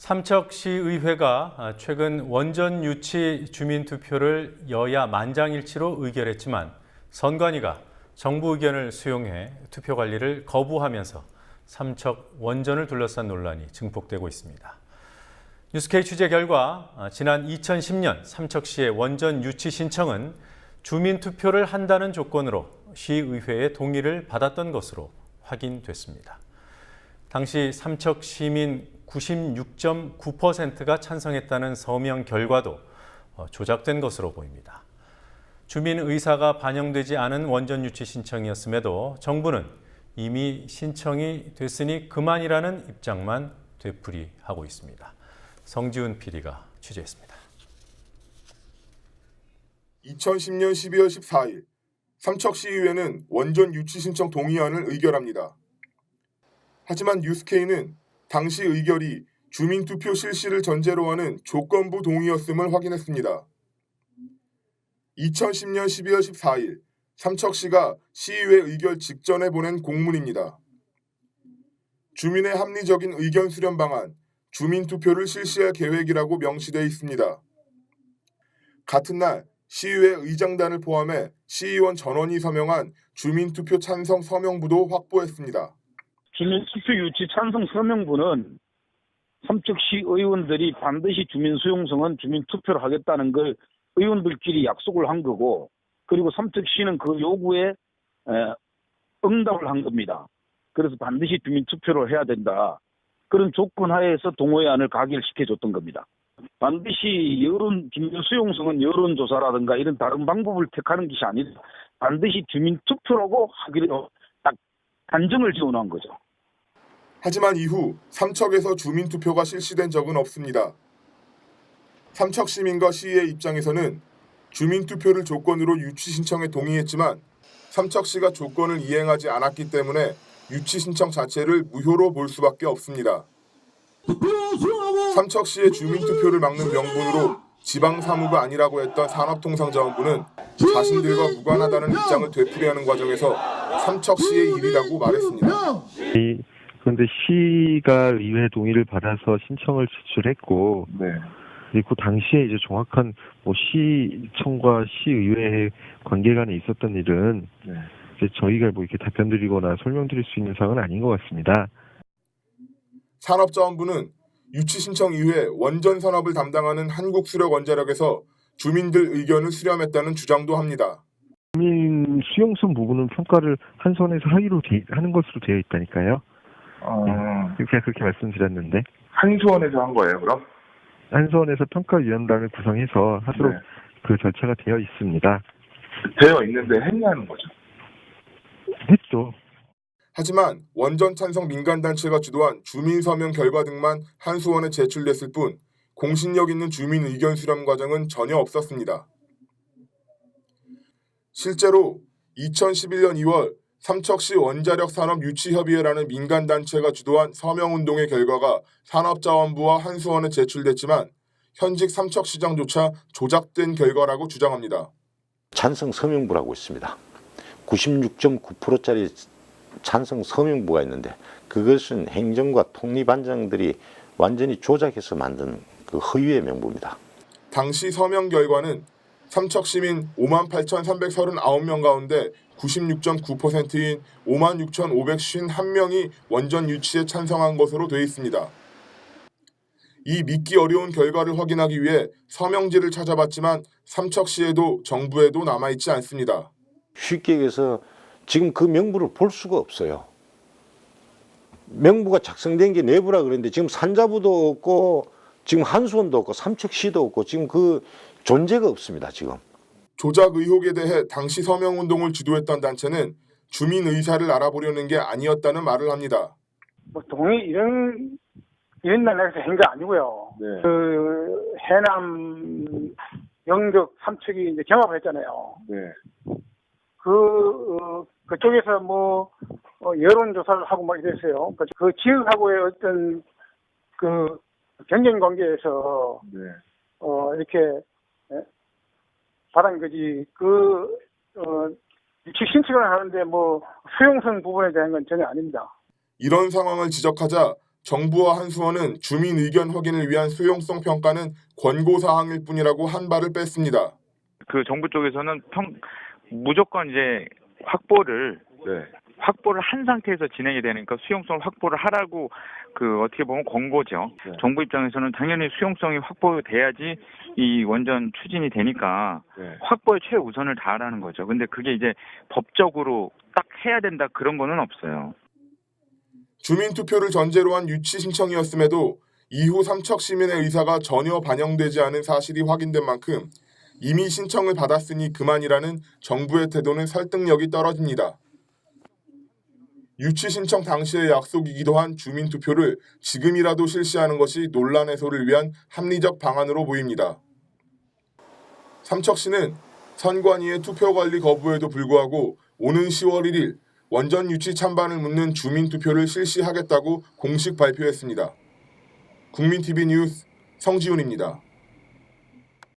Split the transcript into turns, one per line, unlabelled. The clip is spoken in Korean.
삼척시의회가 최근 원전 유치 주민투표를 여야 만장일치로 의결했지만 선관위가 정부 의견을 수용해 투표 관리를 거부하면서 삼척 원전을 둘러싼 논란이 증폭되고 있습니다. 뉴스K 취재 결과 지난 2010년 삼척시의 원전 유치 신청은 주민투표를 한다는 조건으로 시의회의 동의를 받았던 것으로 확인됐습니다. 당시 삼척 시민 96.9%가 찬성했다는 서명 결과도 조작된 것으로 보입니다. 주민 의사가 반영되지 않은 원전 유치 신청이었음에도 정부는 이미 신청이 됐으니 그만이라는 입장만 되풀이하고 있습니다. 성지훈 PD가 취재했습니다.
2010년 12월 14일 삼척시의회는 원전 유치 신청 동의안을 의결합니다. 하지만 뉴스K는 당시 의결이 주민투표 실시를 전제로 하는 조건부 동의였음을 확인했습니다. 2010년 12월 14일 삼척시가 시의회 의결 직전에 보낸 공문입니다. 주민의 합리적인 의견 수렴 방안, 주민투표를 실시할 계획이라고 명시되어 있습니다. 같은 날 시의회 의장단을 포함해 시의원 전원이 서명한 주민투표 찬성 서명부도 확보했습니다.
주민투표 유치 찬성 서명부는 삼척시 의원들이 반드시 주민 수용성은 주민투표를 하겠다는 걸 의원들끼리 약속을 한 거고, 그리고 삼척시는 그 요구에 응답을 한 겁니다. 그래서 반드시 주민투표를 해야 된다. 그런 조건 하에서 동의안을 가결시켜줬던 겁니다. 반드시 주민 수용성은 여론조사라든가 이런 다른 방법을 택하는 것이 아니라 반드시 주민투표라고 하기로 딱 단정을 지어놓은 거죠.
하지만 이후 삼척에서 주민투표가 실시된 적은 없습니다. 삼척 시민과 시의 입장에서는 주민투표를 조건으로 유치 신청에 동의했지만 삼척시가 조건을 이행하지 않았기 때문에 유치 신청 자체를 무효로 볼 수밖에 없습니다. 삼척시의 주민투표를 막는 명분으로 지방사무가 아니라고 했던 산업통상자원부는 자신들과 무관하다는 입장을 되풀이하는 과정에서 삼척시의 일이라고 말했습니다.
그런데 시가 의회 동의를 받아서 신청을 제출했고, 그리고 당시에 이제 정확한 시청과 시의회의 관계간에 있었던 일은 이제 저희가 이렇게 답변드리거나 설명드릴 수 있는 사항은 아닌 것 같습니다.
산업자원부는 유치 신청 이후에 원전 산업을 담당하는 한국수력원자력에서 주민들 의견을 수렴했다는 주장도 합니다.
주민 수용성 부분은 평가를 한 선에서 하기로 하는 것으로 되어 있다니까요. 그렇게 말씀드렸는데.
한수원에서 한 거예요, 그럼?
한수원에서 평가위원단을 구성해서 하도록 그 절차가 되어 있습니다.
되어 있는데 했냐는 거죠?
했죠.
하지만 원전 찬성 민간단체가 주도한 주민서명 결과 등만 한수원에 제출됐을 뿐 공신력 있는 주민 의견 수렴 과정은 전혀 없었습니다. 실제로 2011년 2월 삼척시 원자력 산업 유치협의회라는 민간단체가 주도한 서명운동의 결과가 산업자원부와 한수원에 제출됐지만 현직 삼척시장조차 조작된 결과라고 주장합니다.
찬성 서명부라고 있습니다. 96.9%짜리 찬성 서명부가 있는데 그것은 행정과 통리반장들이 완전히 조작해서 만든 그 허위의 명부입니다.
당시 서명 결과는 삼척시민 58,339명 가운데 96.9%인 56,551명이 원전 유치에 찬성한 것으로 되어 있습니다. 이 믿기 어려운 결과를 확인하기 위해 서명지를 찾아봤지만 삼척시에도 정부에도 남아있지 않습니다.
쉽게 얘기해서 지금 그 명부를 볼 수가 없어요. 명부가 작성된 게 내부라 그랬는데 지금 산자부도 없고 지금 한수원도 없고 삼척시도 없고 지금 그 존재가 없습니다. 지금.
조작 의혹에 대해 당시 서명운동을 주도했던 단체는 주민 의사를 알아보려는 게 아니었다는 말을 합니다.
동의 이런 난에서 한 게 아니고요. 그 해남 영덕 삼척이 이제 경합을 했잖아요. 그쪽에서 여론조사를 하고 막 이랬어요. 그 지역하고의 어떤 그 경쟁 관계에서 이렇게 받은 거지. 유치 신청을 하는데 수용성 부분에 대한 건 전혀 아닙니다.
이런 상황을 지적하자 정부와 한수원은 주민 의견 확인을 위한 수용성 평가는 권고 사항일 뿐이라고 한 발을 뺐습니다.
그 정부 쪽에서는 무조건 이제 확보를 한 상태에서 진행이 되니까 수용성 확보를 하라고 어떻게 보면 권고죠. 정부 입장에서는 당연히 수용성이 확보돼야지 이 원전 추진이 되니까 확보에 최우선을 다하라는 거죠. 근데 그게 이제 법적으로 딱 해야 된다 그런 거는 없어요.
주민투표를 전제로 한 유치 신청이었음에도 이후 삼척 시민의 의사가 전혀 반영되지 않은 사실이 확인된 만큼 이미 신청을 받았으니 그만이라는 정부의 태도는 설득력이 떨어집니다. 유치 신청 당시의 약속이기도 한 주민투표를 지금이라도 실시하는 것이 논란 해소를 위한 합리적 방안으로 보입니다. 삼척시는 선관위의 투표 관리 거부에도 불구하고 오는 10월 1일 원전 유치 찬반을 묻는 주민투표를 실시하겠다고 공식 발표했습니다. 국민TV 뉴스 성지훈입니다.